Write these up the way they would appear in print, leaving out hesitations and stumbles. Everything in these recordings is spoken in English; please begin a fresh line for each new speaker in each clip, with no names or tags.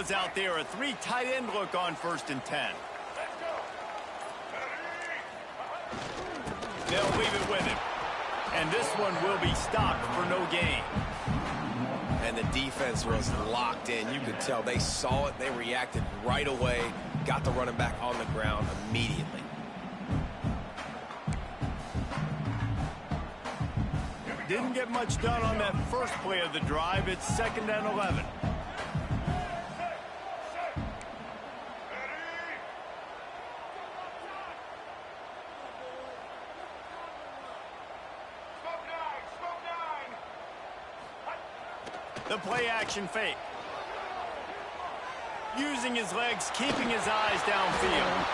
draws out there a 3 tight end look on 1st and 10. They'll leave it with him. And this one will be stopped for no gain.
And the defense was locked in. You could tell they saw it. They reacted right away. Got the running back on the ground immediately.
Didn't get much done on that first play of the drive. It's 2nd and 11. The play action fake. Using his legs, keeping his eyes downfield.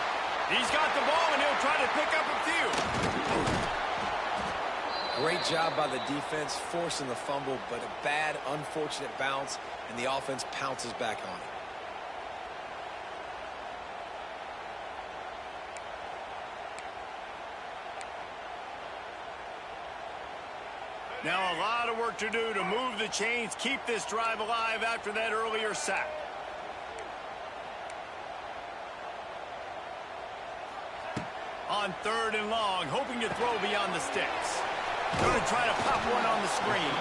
He's got the ball and he'll try to pick up a few.
Great job by the defense, forcing the fumble, but a bad, unfortunate bounce, and the offense pounces back on it.
Now a lot of work to do to move the chains, keep this drive alive after that earlier sack. On 3rd and long, hoping to throw beyond the sticks. Going to try to pop one on the screen.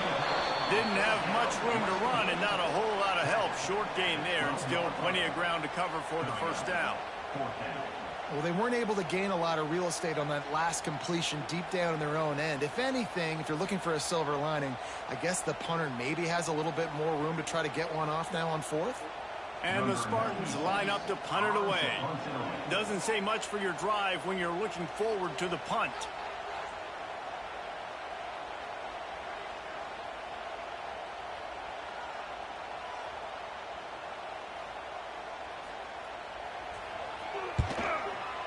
Didn't have much room to run and not a whole lot of help. Short gain there and still plenty of ground to cover for the 1st down.
Well, they weren't able to gain a lot of real estate on that last completion deep down in their own end. If anything, if you're looking for a silver lining, I guess the punter maybe has a little bit more room to try to get one off now on 4th.
And the Spartans line up to punt it away. Doesn't say much for your drive when you're looking forward to the punt.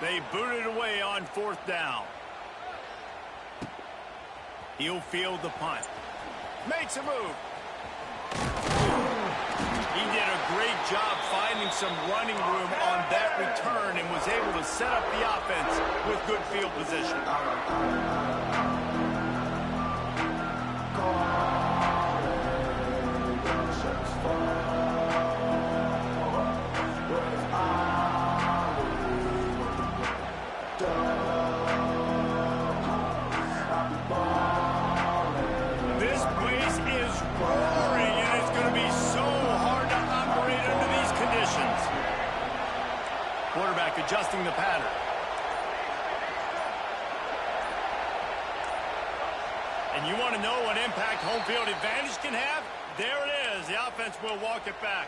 They boot it away on 4th down. He'll field the punt. Makes a move. He did a great job finding some running room on that return and was able to set up the offense with good field position. This place is roaring, and it's going to be so hard to operate under these conditions. Quarterback adjusting the pattern. And you want to know what impact home field advantage can have? There it is. The offense will walk it back.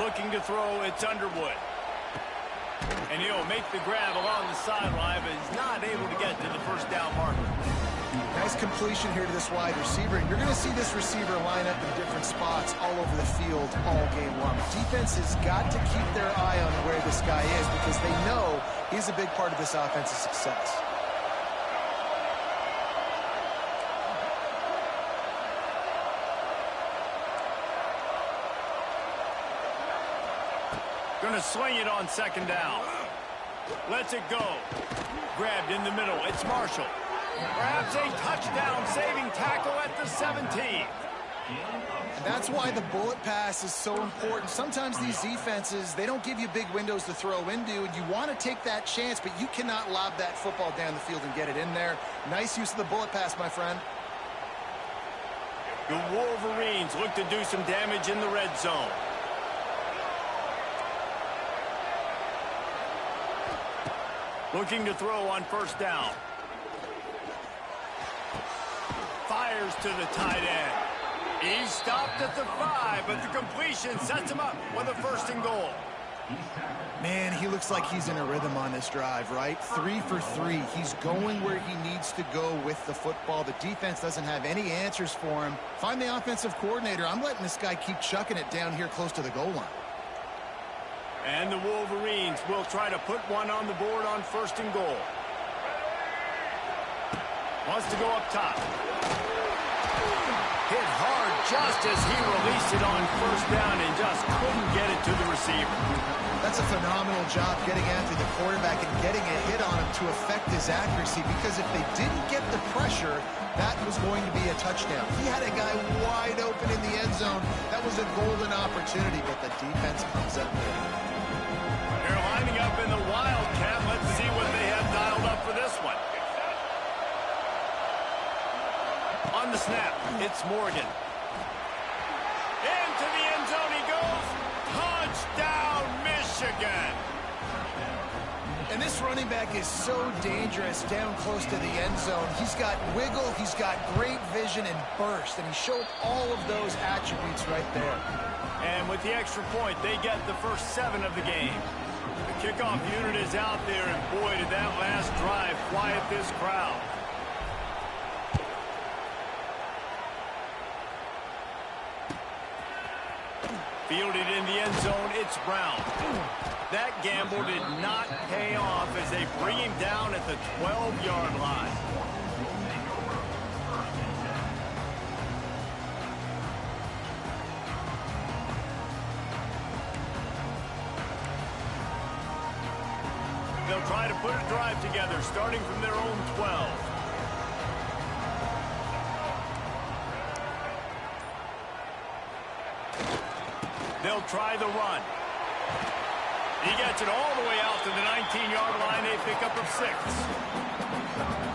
Looking to throw, it's Underwood. And he'll make the grab along the sideline, but he's not able to get to the 1st down marker.
Nice completion here to this wide receiver. And you're going to see this receiver line up in different spots all over the field all game long. Defense has got to keep their eye on where this guy is because they know he's a big part of this offense's success.
Going to sling it on 2nd down. Lets it go. Grabbed in the middle. It's Marshall. Grabs a touchdown-saving tackle at the 17.
And that's why the bullet pass is so important. Sometimes these defenses, they don't give you big windows to throw into, and you want to take that chance, but you cannot lob that football down the field and get it in there. Nice use of the bullet pass, my friend.
The Wolverines look to do some damage in the red zone. Looking to throw on 1st down. Fires to the tight end. He's stopped at the 5, but the completion sets him up with a 1st and goal.
Man, he looks like he's in a rhythm on this drive, right? 3 for 3. He's going where he needs to go with the football. The defense doesn't have any answers for him. Find the offensive coordinator. I'm letting this guy keep chucking it down here close to the goal line.
And the Wolverines will try to put one on the board on 1st and goal. Wants to go up top. just as he released it on first down and just couldn't get it to the receiver.
That's a phenomenal job getting after the quarterback and getting a hit on him to affect his accuracy, because if they didn't get the pressure, that was going to be a touchdown. He had a guy wide open in the end zone. That was a golden opportunity, but the defense comes up with it.
They're lining up in the Wildcat. Let's see what they have dialed up for this one. On the snap, it's Morgan. Into the end zone he goes. Touchdown, Michigan.
And this running back is so dangerous down close to the end zone. He's got wiggle, he's got great vision and burst, and he showed all of those attributes right there.
And with the extra point, they get the first 7 of the game. The kickoff unit is out there, and boy, did that last drive quiet this crowd. Fielded in the end zone, it's Brown. That gamble did not pay off as they bring him down at the 12-yard line. They'll try to put a drive together, starting from their own 12. They'll try the run. He gets it all the way out to the 19-yard line. They pick up a 6.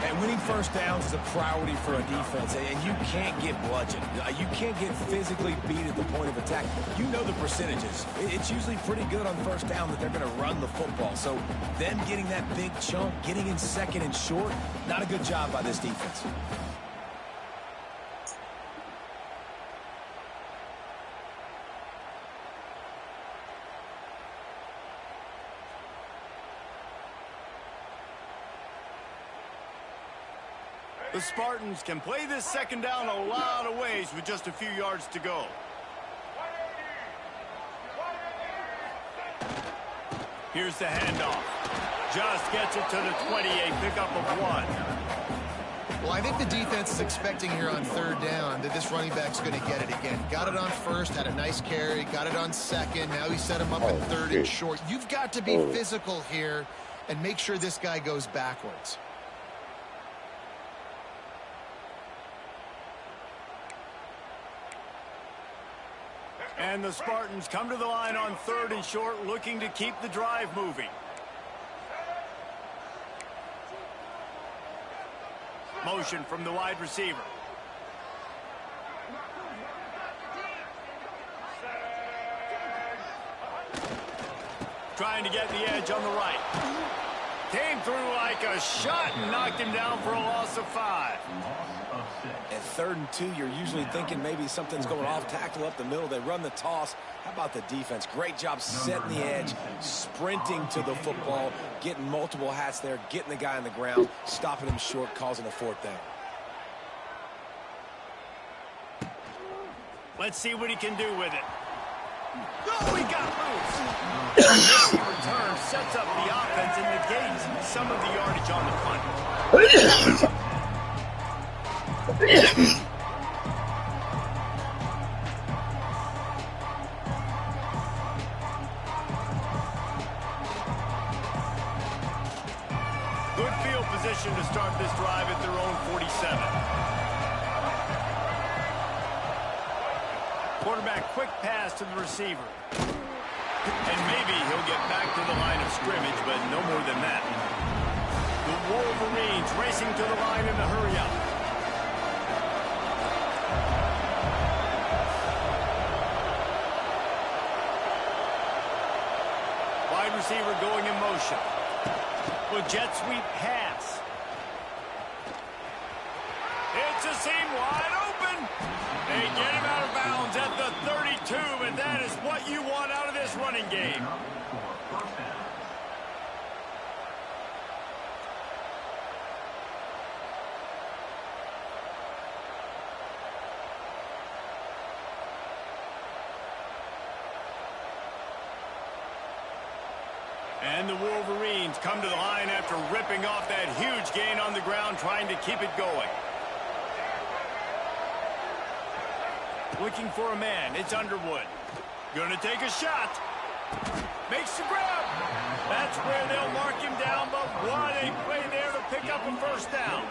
And winning first downs is a priority for a defense, and you can't get bludgeoned. You can't get physically beat at the point of attack. You know the percentages. It's usually pretty good on first down that they're going to run the football. So them getting that big chunk, getting in second and short, not a good job by this defense.
The Spartans can play this second down a lot of ways with just a few yards to go. Here's the handoff. Just gets it to the 20, a pickup of 1.
Well, I think the defense is expecting here on third down that this running back's going to get it again. Got it on first, had a nice carry, got it on second. Now he set him up in third and short. You've got to be physical here and make sure this guy goes backwards.
And the Spartans come to the line on third and short, looking to keep the drive moving. Motion from the wide receiver. Trying to get the edge on the right. Came through like a shot and knocked him down for a loss of 5.
At 3rd and 2, you're usually thinking maybe something's going off tackle up the middle. They run the toss. How about the defense? Great job setting the edge, sprinting to the football, getting multiple hats there, getting the guy on the ground, stopping him short, causing a 4th down.
Let's see what he can do with it. Oh, he got loose. He returns, sets up the offense, and negates some of the yardage on the punt. Good field position to start this drive at their own 47. Quarterback quick pass to the receiver. And maybe he'll get back to the line of scrimmage, but no more than that. The Wolverines racing to the line in the hurry-up. Wide receiver going in motion. With jet sweep pass. It's a seam wide open. They get him out of bounds at the 32, and that is what you want out of this running game. And the Wolverines come to the line after ripping off that huge gain on the ground, trying to keep it going. Looking for a man. It's Underwood. Gonna take a shot. Makes the grab. That's where they'll mark him down, but what a play there to pick up a first down.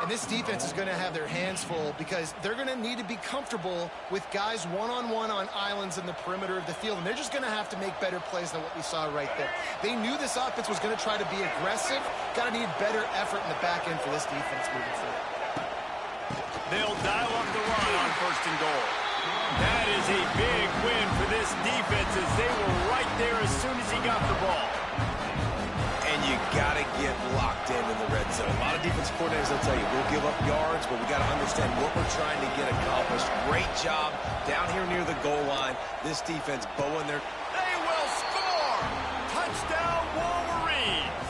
And this defense is going to have their hands full because they're going to need to be comfortable with guys one-on-one on islands in the perimeter of the field. And they're just going to have to make better plays than what we saw right there. They knew this offense was going to try to be aggressive. Got to need better effort in the back end for this defense moving forward.
They'll dial up the run on 1st and goal. That is a big win for this defense as they were right there as soon as he got the ball.
And you got to get locked in the red zone. A lot of defensive coordinators will tell you, we'll give up yards, but we got to understand what we're trying to get accomplished. Great job down here near the goal line. This defense bowing their...
They will score! Touchdown, Wolverines!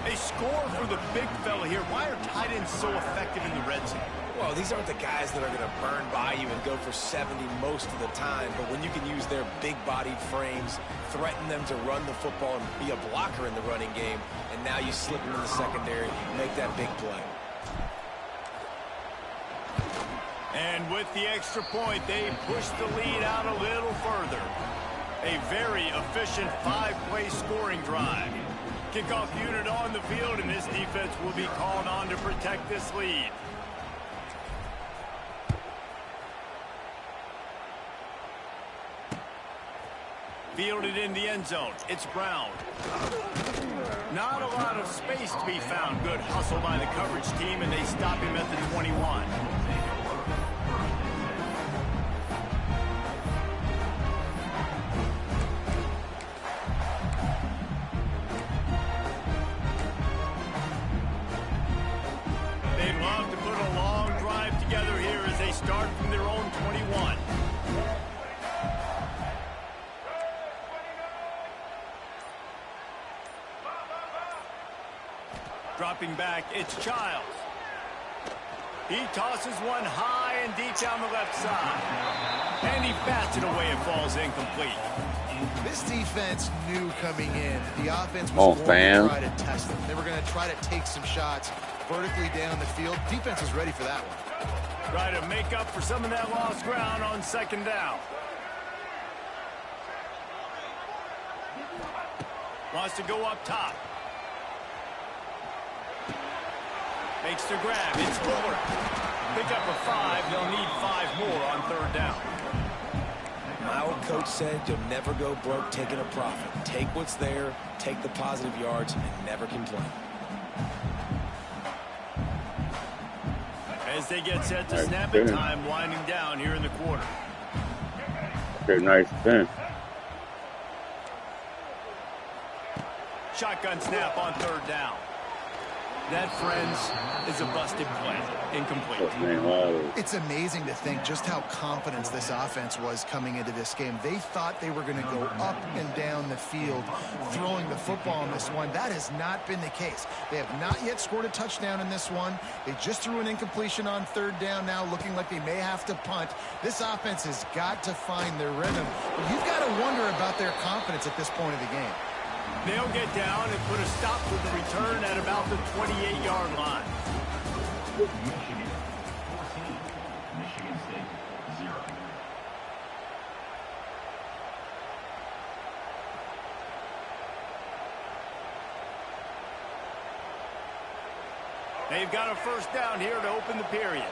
A score for the big fella here. Why are tight ends so effective in the red zone?
Well, these aren't the guys that are going to burn by you and go for 70 most of the time, but when you can use their big-bodied frames, threaten them to run the football and be a blocker in the running game, and now you slip them in the secondary, make that big play.
And with the extra point, they push the lead out a little further. A very efficient 5-play scoring drive. Kickoff unit on the field, and this defense will be called on to protect this lead. Fielded in the end zone. It's Brown. Not a lot of space to be found. Good hustle by the coverage team, and they stop him at the 21. They'd love to put a long drive together here as they start from their own 21. Dropping back, it's Childs. He tosses one high and deep down the left side. And he bats it away. It falls incomplete.
This defense knew coming in the offense was going to try to test them. They were going to try to take some shots vertically down the field. Defense was ready for that one.
Try to make up for some of that lost ground on 2nd down. Wants to go up top. Makes the grab. It's Fuller. Pick up a 5. They'll need 5 more on 3rd down.
My old coach said you'll never go broke taking a profit. Take what's there, take the positive yards, and never complain.
As they get set to snap it, time winding down here in the quarter.
Okay, nice spin.
Shotgun snap on 3rd down. That, friends, is a busted play. Incomplete.
It's amazing to think just how confident this offense was coming into this game. They thought they were going to go up and down the field throwing the football in this one. That has not been the case. They have not yet scored a touchdown in this one. They just threw an incompletion on 3rd down now, looking like they may have to punt. This offense has got to find their rhythm. But you've got to wonder about their confidence at this point of the game.
They'll get down and put a stop to the return at about the 28-yard line.
Michigan 14, Michigan State 0.
They've got a 1st down here to open the period.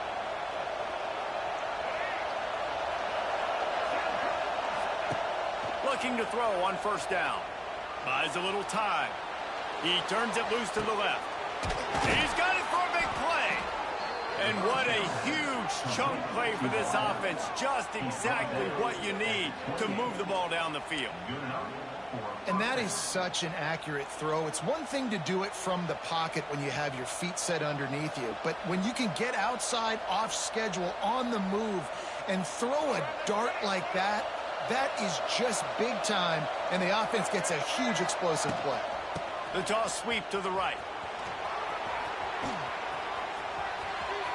Looking to throw on 1st down. Buys a little time. He turns it loose to the left. He's got it for a big play. And what a huge chunk play for this offense. Just exactly what you need to move the ball down the field.
And that is such an accurate throw. It's one thing to do it from the pocket when you have your feet set underneath you. But when you can get outside, off schedule, on the move, and throw a dart like that, that is just big time, and the offense gets a huge explosive play.
The toss sweep to the right.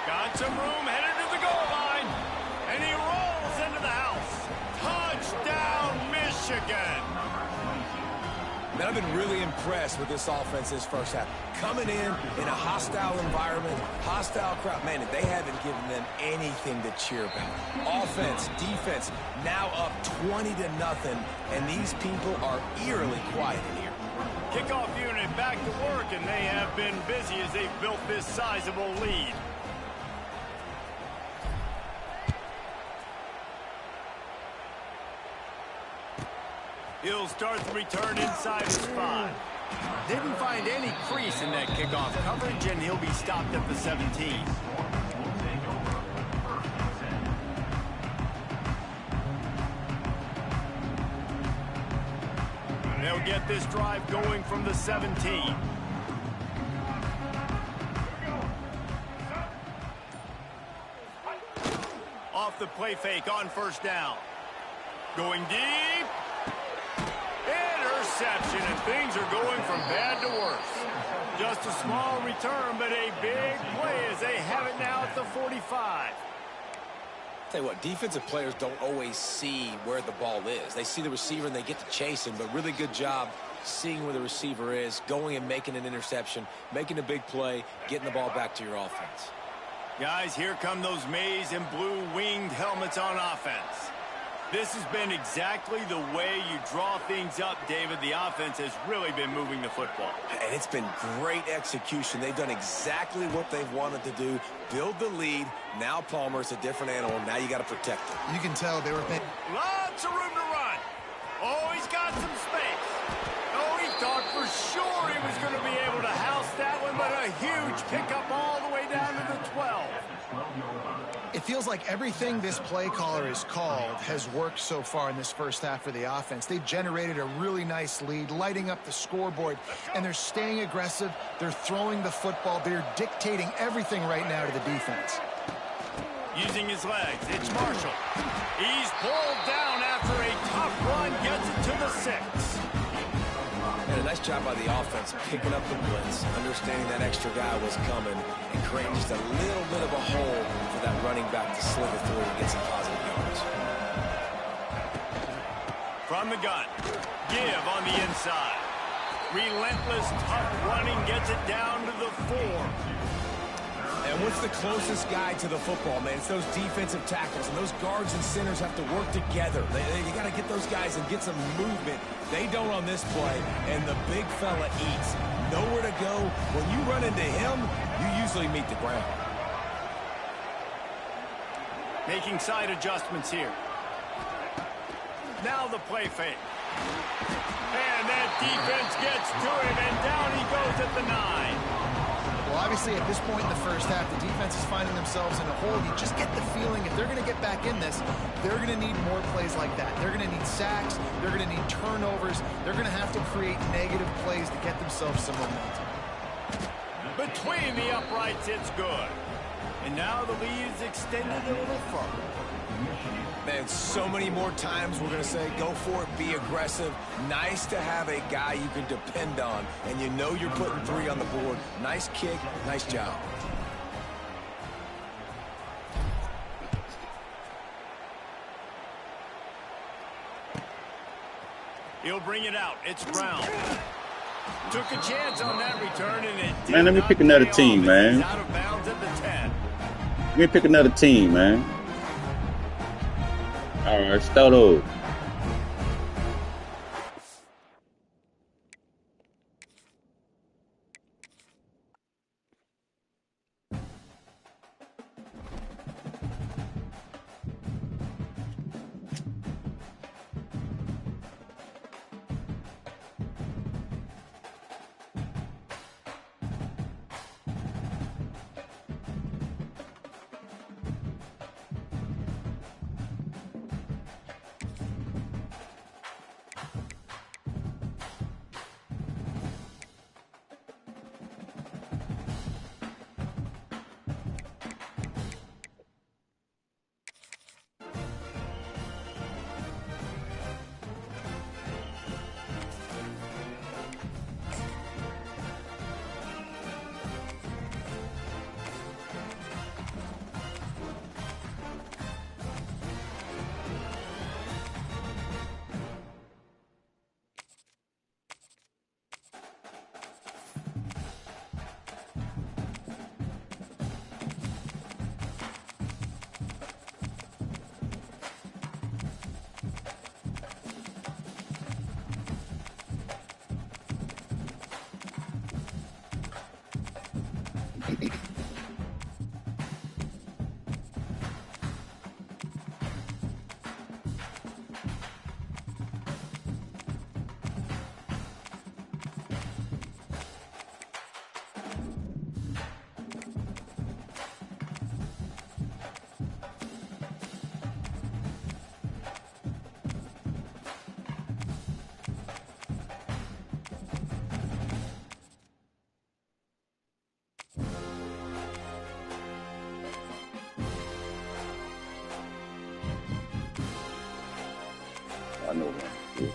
Got some room, headed to the goal line, and he rolls into the house. Touchdown, Michigan.
Man, I've been really impressed with this offense this first half. Coming in a hostile environment, hostile crowd. Man, they haven't given them anything to cheer about. Offense, defense, now up 20-0, and these people are eerily quiet in here.
Kickoff unit back to work, and they have been busy as they've built this sizable lead. He'll start the return inside his 5. Didn't find any crease in that kickoff coverage, and he'll be stopped at the 17. They'll get this drive going from the 17. Off the play fake on first down. Going deep. Interception, and things are going from bad to worse. Just a small return, but a big play as they have it now at the 45.
Tell you what, defensive players don't always see where the ball is. They see the receiver and they get to chase him, but really good job seeing where the receiver is, going and making an interception, making a big play, getting the ball back to your offense.
Guys, here come those maize and blue winged helmets on offense. This has been exactly the way you draw things up, David. The offense has really been moving the football.
And it's been great execution. They've done exactly what they've wanted to do. Build the lead. Now Palmer's a different animal. Now you got to protect him.
You can tell they were thinking.
Lots of room to run. Oh, he's got some space. Oh, he thought for sure he was going to be able to house that one, but a huge pickup all the way down to the 12.
It feels like everything this play caller has called has worked so far in this first half for the offense. They've generated a really nice lead, lighting up the scoreboard, and they're staying aggressive. They're throwing the football. They're dictating everything right now to the defense.
Using his legs, it's Marshall. He's pulled down after a tough run, gets it to the 6.
And a nice job by the offense picking up the blitz, understanding that extra guy was coming, and creating just a little bit of a hole for that running back to slither through and get some positive yards.
From the gun, give on the inside. Relentless, tough running gets it down to the 4.
And what's the closest guy to the football, man? It's those defensive tackles, and those guards and centers have to work together. They got to get those guys and get some movement. They don't on this play, and the big fella eats. Nowhere to go. When you run into him, you usually meet the ground.
Making side adjustments here. Now the play fake. And that defense gets to him, and down he goes at the 9.
Well, obviously, at this point in the first half, the defense is finding themselves in a hole. You just get the feeling if they're going to get back in this, they're going to need more plays like that. They're going to need sacks. They're going to need turnovers. They're going to have to create negative plays to get themselves some momentum.
Between the uprights, it's good. And now the lead is extended a little further.
Man, so many more times we're going to say, go for it, be aggressive. Nice to have a guy you can depend on, and you know you're putting 3 on the board. Nice kick, nice job.
He'll bring it out. It's Brown. Took a chance on that return, and it did.
Man, let me pick another team, man.
He's out of bounds at the 10.
Let me pick another team, man. All right, start over. I know one.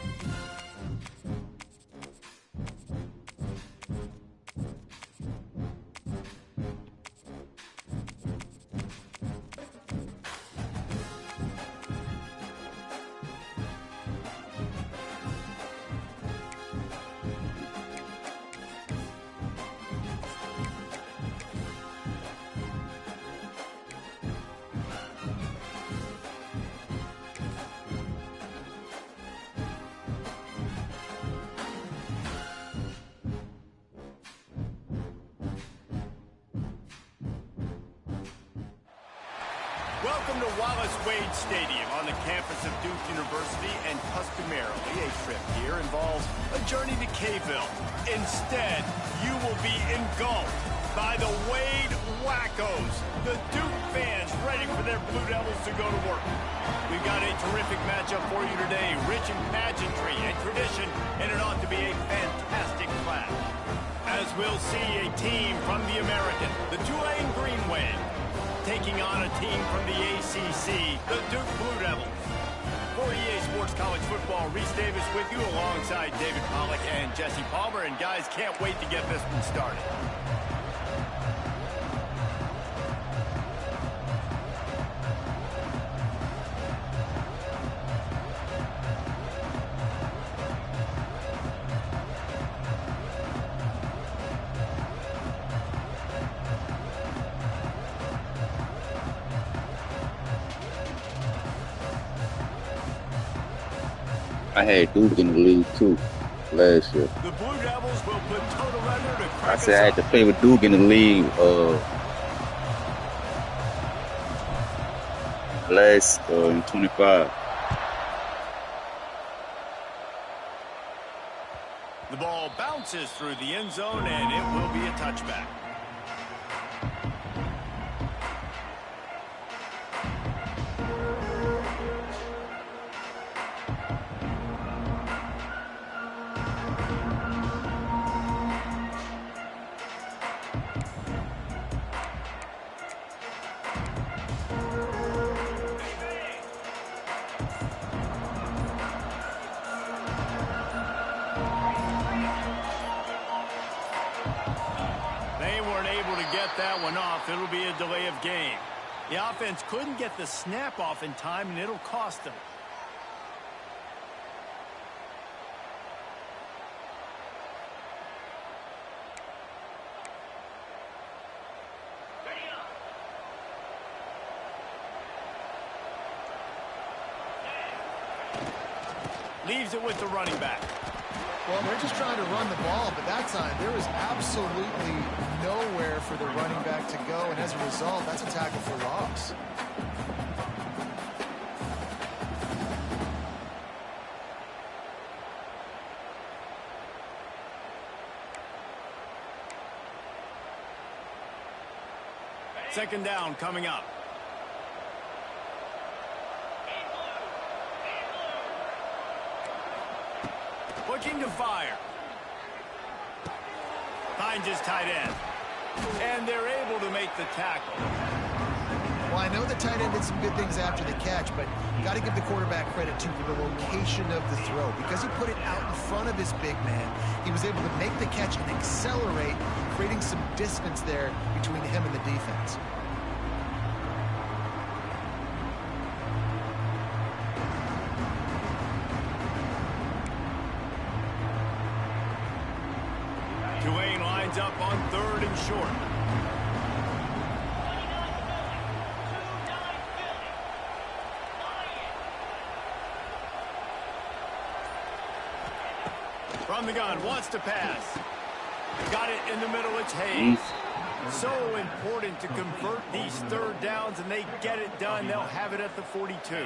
Welcome to Wallace Wade Stadium on the campus of Duke University, and customarily a trip here involves a journey to K-Ville. Instead, you will be engulfed by the Wade Wackos, the Duke fans ready for their Blue Devils to go to work. We've got a terrific matchup for you today, rich in pageantry and tradition, and it ought to be a fantastic clash. As we'll see a team from the American, the Tulane Green Wave, taking on a team from the ACC, the Duke Blue Devils. For EA Sports College Football, Reese Davis with you alongside David Pollack and Jesse Palmer. And guys, can't wait to get this one started.
I had Duke in the league too last year.
The Blue Devils will put total under to crack
I said I had
us
to
up.
play with Duke in the league last in 25.
The ball bounces through the end zone, and it will be a touchback. They weren't able to get that one off. It'll be a delay of game. The offense couldn't get the snap off in time, and it'll cost them. Leaves it with the running back.
Well, they're just trying to run the ball, but that time there was absolutely nowhere for the running back to go, and as a result, that's a tackle for loss.
Second down coming up. Looking to fire. Finds his tight end. And they're able to make the tackle.
Well, I know the tight end did some good things after the catch, but you got to give the quarterback credit, too, for the location of the throw. Because he put it out in front of his big man, he was able to make the catch and accelerate, creating some distance there between him and the defense.
Tulane lines up on 3rd and short. From the gun, wants to pass. Got it in the middle, it's Hayes. So important to convert these third downs, and they get it done. They'll have it at the 42.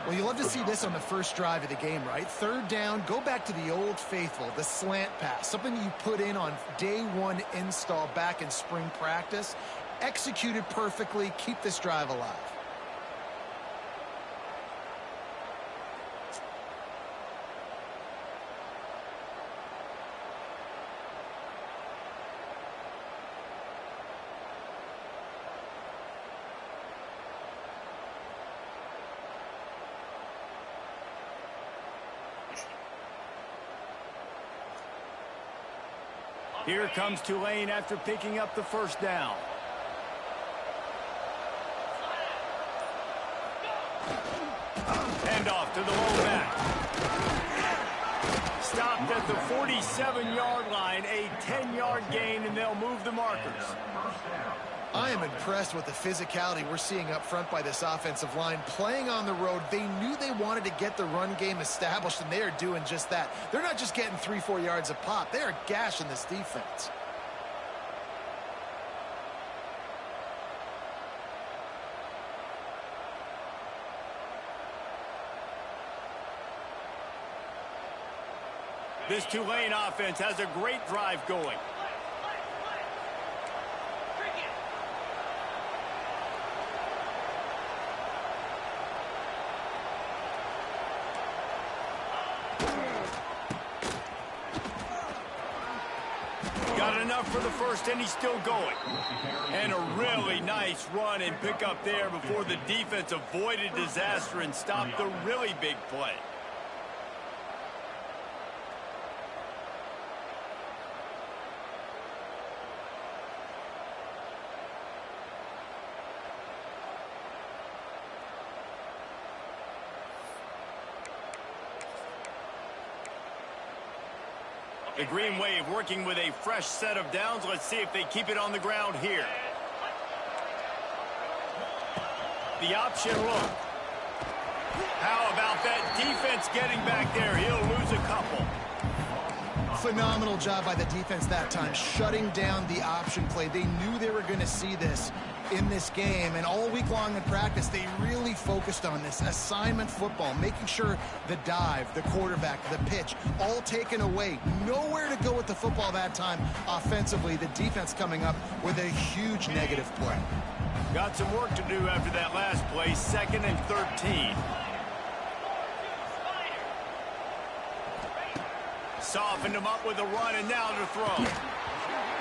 Well, you love to see this on the first drive of the game, right? Third down, go back to the old faithful, the slant pass, something you put in on day one install back in spring practice. Executed perfectly, keep this drive alive.
Here comes Tulane after picking up the first down. Handoff to the low back. Stopped at the 47-yard line, a 10-yard gain, and they'll move the markers.
I am impressed with the physicality we're seeing up front by this offensive line. Playing on the road, they knew they wanted to get the run game established, and they are doing just that. They're not just getting 3-4 yards a pop. They are gashing this defense.
This Tulane offense has a great drive going. Got enough for the first, and he's still going. And a really nice run and pick up there before the defense avoided disaster and stopped the really big play. The Green Wave working with a fresh set of downs. Let's see if they keep it on the ground here. The option look. How about that defense getting back there? He'll lose a couple.
Phenomenal job by the defense that time, shutting down the option play. They knew they were going to see this in this game, and all week long in practice, they really focused on this assignment football, making sure the dive, the quarterback, the pitch, all taken away. Nowhere to go with the football that time offensively. The defense coming up with a huge negative play.
Got some work to do after that last play, 2nd and 13. Softened him up with a run, and now to throw.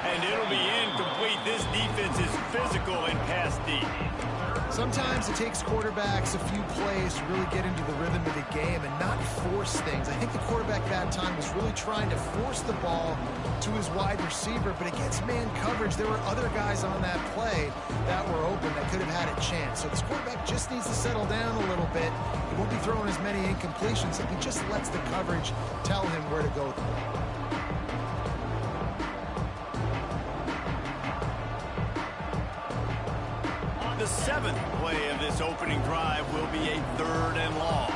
And it'll be incomplete. This defense is physical and pass deep.
Sometimes it takes quarterbacks a few plays to really get into the rhythm of the game and not force things. I think the quarterback that time was really trying to force the ball to his wide receiver, but against man coverage, there were other guys on that play that were open that could have had a chance. So this quarterback just needs to settle down a little bit. He won't be throwing as many incompletions if he just lets the coverage tell him where to go with the ball.
The 7th play of this opening drive will be a 3rd and long.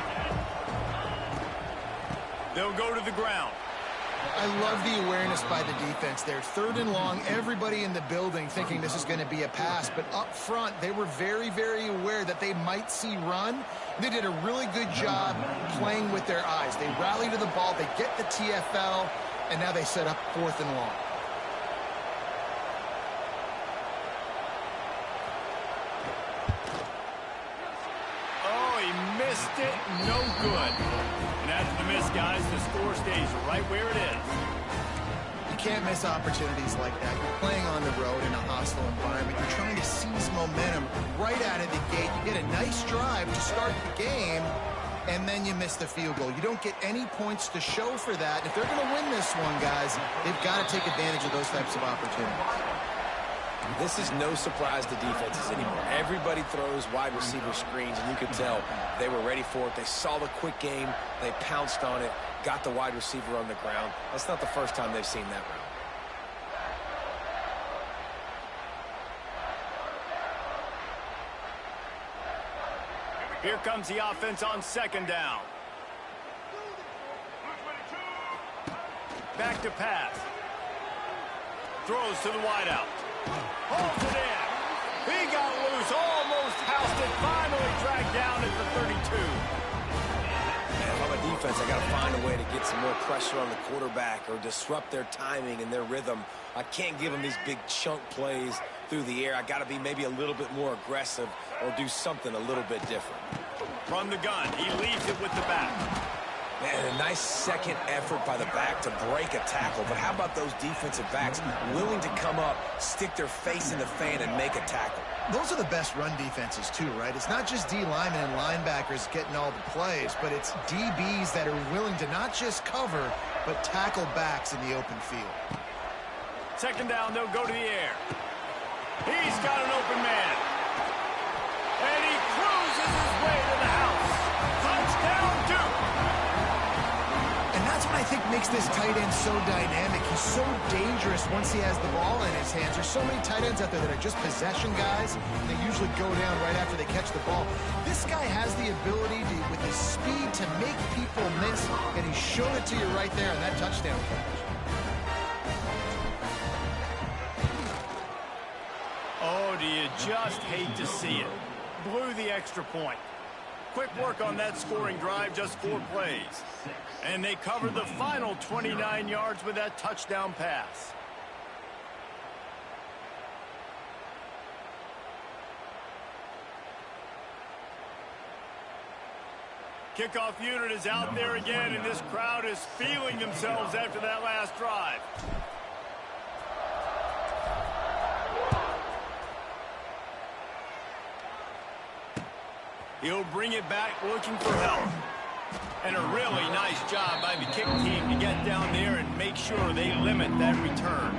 They'll go to the ground.
I love the awareness by the defense there. 3rd and long, everybody in the building thinking this is going to be a pass, but up front, they were very, very aware that they might see run. They did a really good job playing with their eyes. They rally to the ball, they get the TFL, and now they set up 4th and long.
Missed it, no good. And after the miss, guys, the score stays right where it is.
You can't miss opportunities like that. You're playing on the road in a hostile environment. You're trying to seize momentum right out of the gate. You get a nice drive to start the game, and then you miss the field goal. You don't get any points to show for that. If they're going to win this one, guys, they've got to take advantage of those types of opportunities.
This is no surprise to defenses anymore. Everybody throws wide receiver screens, and you could tell they were ready for it. They saw the quick game. They pounced on it, got the wide receiver on the ground. That's not the first time they've seen that route.
Here comes the offense on 2nd down. Back to pass. Throws to the wideout. Holds it in. He got loose, almost housed it, finally dragged down at the 32.
Man, if I'm a defense, I got to find a way to get some more pressure on the quarterback or disrupt their timing and their rhythm. I can't give them these big chunk plays through the air. I got to be maybe a little bit more aggressive or do something a little bit different.
From the gun, he leaves it with the back.
Man, a nice second effort by the back to break a tackle. But how about those defensive backs willing to come up, stick their face in the fan, and make a tackle?
Those are the best run defenses, too, right? It's not just D linemen and linebackers getting all the plays, but it's DBs that are willing to not just cover, but tackle backs in the open field.
Second down, they'll go to the air. He's got an open man. And he cruises his way to the house. Touchdown, Duke.
And that's what I think makes this tight end so dynamic. He's so dangerous once he has the ball in his hands. There's so many tight ends out there that are just possession guys. They usually go down right after they catch the ball. This guy has the ability to, with his speed, to make people miss, and he showed it to you right there in that touchdown catch.
Oh, do you just hate to see it? Blew the extra point. Quick work on that scoring drive, just 4 plays. And they covered the final 29 yards with that touchdown pass. Kickoff unit is out there again, and this crowd is feeling themselves after that last drive. He'll bring it back looking for help. And a really nice job by the kick team to get down there and make sure they limit that return.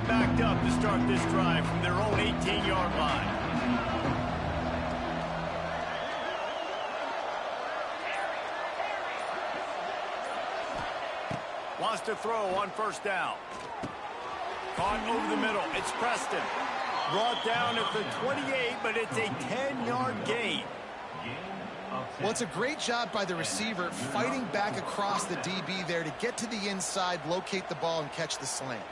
Backed up to start this drive from their own 18-yard line. Wants to throw on first down. Caught over the middle. It's Preston. Brought down at the 28, but it's a 10-yard gain.
Well, it's a great job by the receiver fighting back across the DB there to get to the inside, locate the ball, and catch the slant.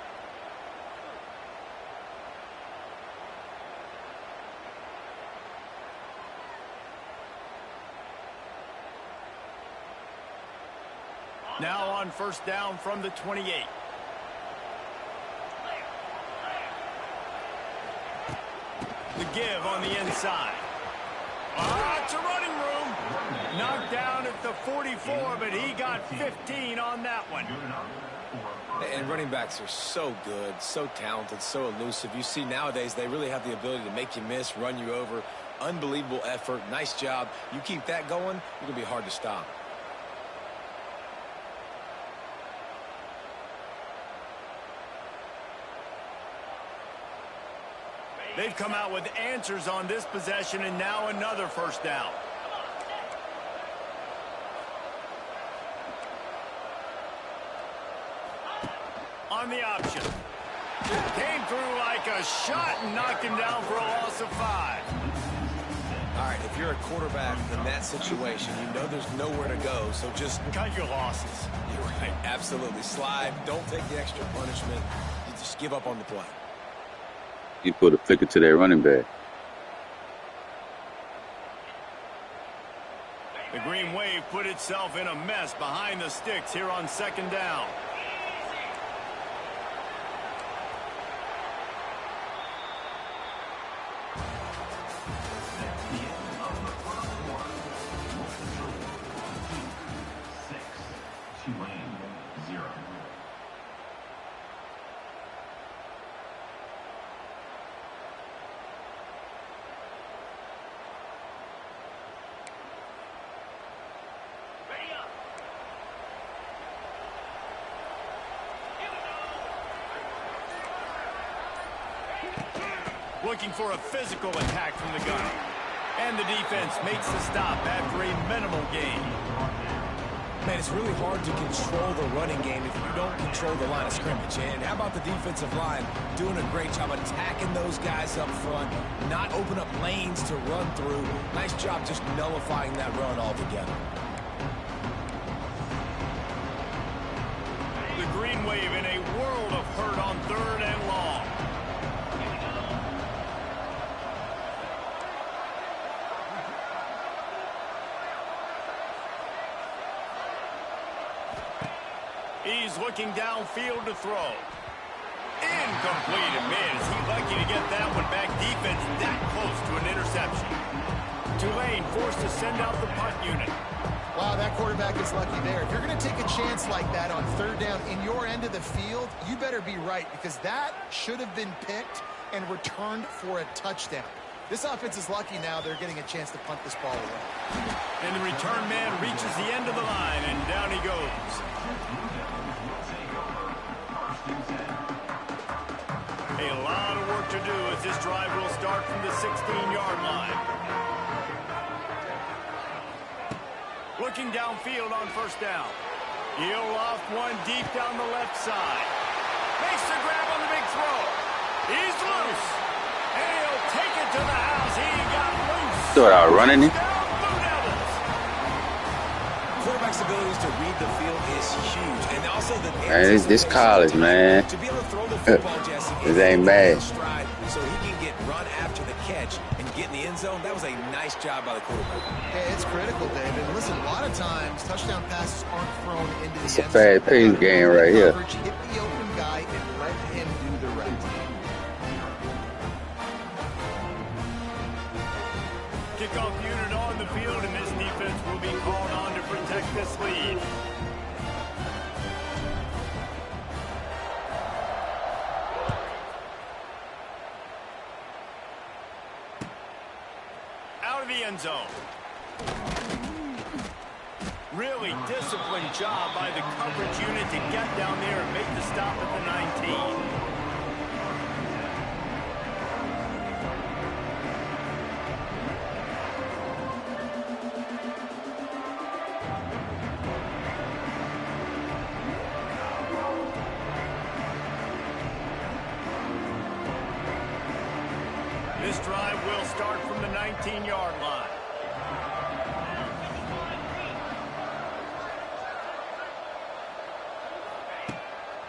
Now on first down from the 28. The give on the inside. It's a running room. Knocked down at the 44, but he got 15 on that one.
And running backs are so good, so talented, so elusive. You see nowadays they really have the ability to make you miss, run you over. Unbelievable effort. Nice job. You keep that going, you're going to be hard to stop.
They've come out with answers on this possession, and now another first down. On the option. Came through like a shot and knocked him down for a loss of 5.
All right, if you're a quarterback in that situation, you know there's nowhere to go, so just
cut your losses.
You're right, absolutely. Slide, don't take the extra punishment. You just give up on the play.
You put a flicker to their running back.
The Green Wave put itself in a mess behind the sticks here on second down. Looking for a physical attack from the gun. And the defense makes the stop after a minimal gain.
Man, it's really hard to control the running game if you don't control the line of scrimmage. And how about the defensive line doing a great job attacking those guys up front, not open up lanes to run through. Nice job just nullifying that run altogether.
The Green Wave in a world of hurt on third and long. He's looking downfield to throw. Incomplete. And man, is he lucky to get that one back. Defense that close to an interception. Tulane forced to send out the punt unit.
Wow, that quarterback is lucky there. If you're going to take a chance like that on third down in your end of the field, you better be right, because that should have been picked and returned for a touchdown. This offense is lucky now they're getting a chance to punt this ball away.
And the return man reaches the end of the line, and down he goes. A lot of work to do as this drive will start from the 16-yard line. Looking downfield on first down. He'll loft one deep down the left side. Makes the grab on the big throw. He's loose. And he'll take it to the house. He got loose.
Thought I was running it.
Quarterback's abilities to read the field is huge. And also the
Man, this college, man.
To be able to throw the football, Jesse,
This ain't bad.
stride so he can get run after the catch and get in the end zone. That was a nice job by the quarterback.
Yeah, it's critical, David. Listen, a lot of times touchdown passes aren't thrown into the
It's
end
a
zone.
fast-paced game right here.
Coverage, hit the open guy and let him do the rest.
Kickoff unit on the field, and this defense will be called on to protect this lead. Out of the end zone. Really disciplined job by the coverage unit to get down there and make the stop at the 19. This drive will start from the 19-yard line.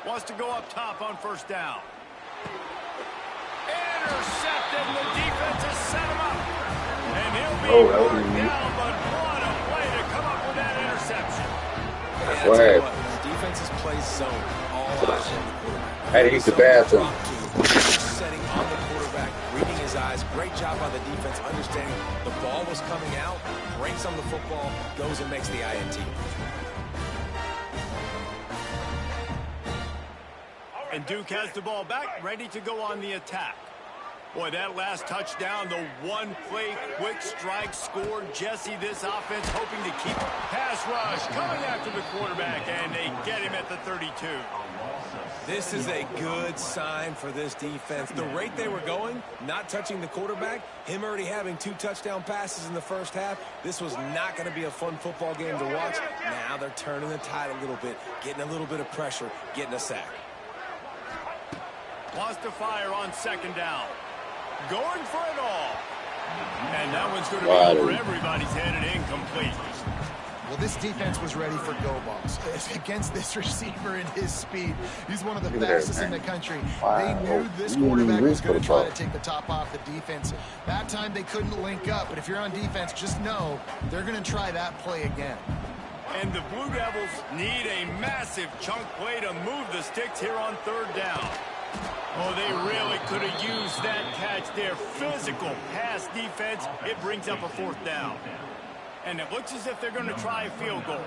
Wants to go up top on first down. Intercepted, and the defense has set him up. And he'll be marked down, but what a play to come up with that interception.
Yeah,
Go ahead.
Defenses play zone all out on the quarterback.
I had to use the bathroom.
Setting on the quarterback, reading his eyes. Great job by the defense, understanding the ball was coming out, breaks on the football, goes and makes the INT.
And Duke has the ball back, ready to go on the attack. Boy, that last touchdown, the one-play quick strike scored. Jesse, this offense hoping to keep pass rush coming after the quarterback, and they get him at the 32.
This is a good sign for this defense. The rate they were going, not touching the quarterback, him already having 2 touchdown passes in the first half, this was not going to be a fun football game to watch. Now they're turning the tide a little bit, getting a little bit of pressure, getting a sack.
Wants to fire on second down. Going for it all. And that one's going to be over everybody's head and incomplete.
Well, this defense was ready for go balls against this receiver and his speed. He's one of the fastest in the country. They knew this quarterback was going to try to take the top off the defense. That time they couldn't link up, but if you're on defense, just know they're going to try that play again.
And the Blue Devils need a massive chunk play to move the sticks here on third down. Oh, they really could have used that catch there. Physical pass defense. It brings up a fourth down. And it looks as if they're going to try a field goal.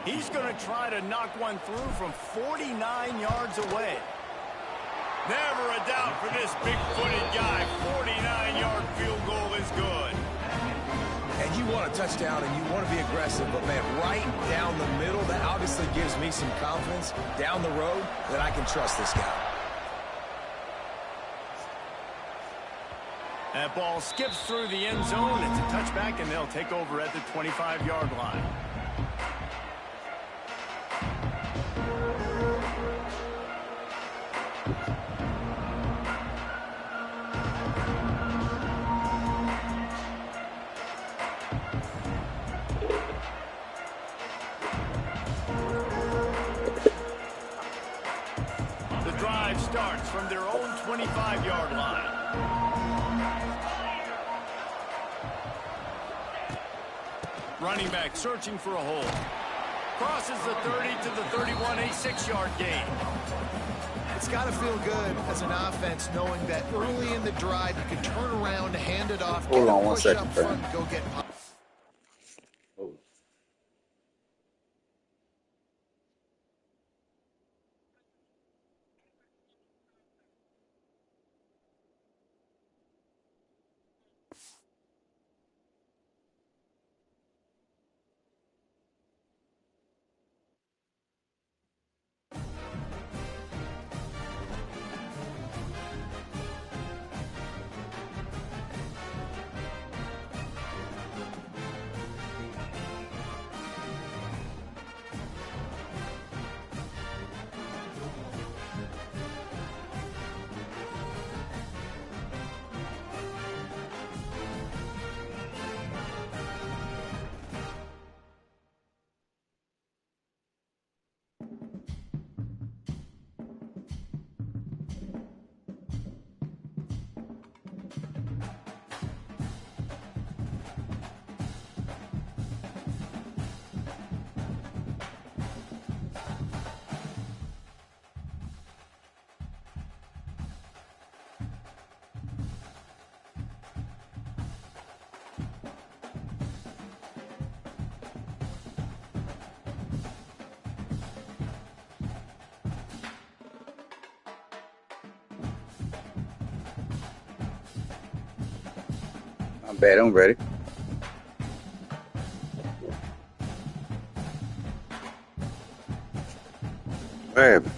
He's going to try to knock one through from 49 yards away. Never a doubt for this big-footed guy. 49-yard field goal is good.
And you want a touchdown and you want to be aggressive, but man, right down the middle, that obviously gives me some confidence down the road that I can trust this guy.
That ball skips through the end zone. It's a touchback, and they'll take over at the 25-yard line. The drive starts from their own 25-yard line. Running back searching for a hole. Crosses the 30 to the 31, a 6-yard gain.
It's got to feel good as an offense knowing that early in the drive you can turn around, hand it off,
Hold
get a
on 1
push
second,
up
fam.
front, go get pop.
Oh. I'm bad. I'm ready. Man.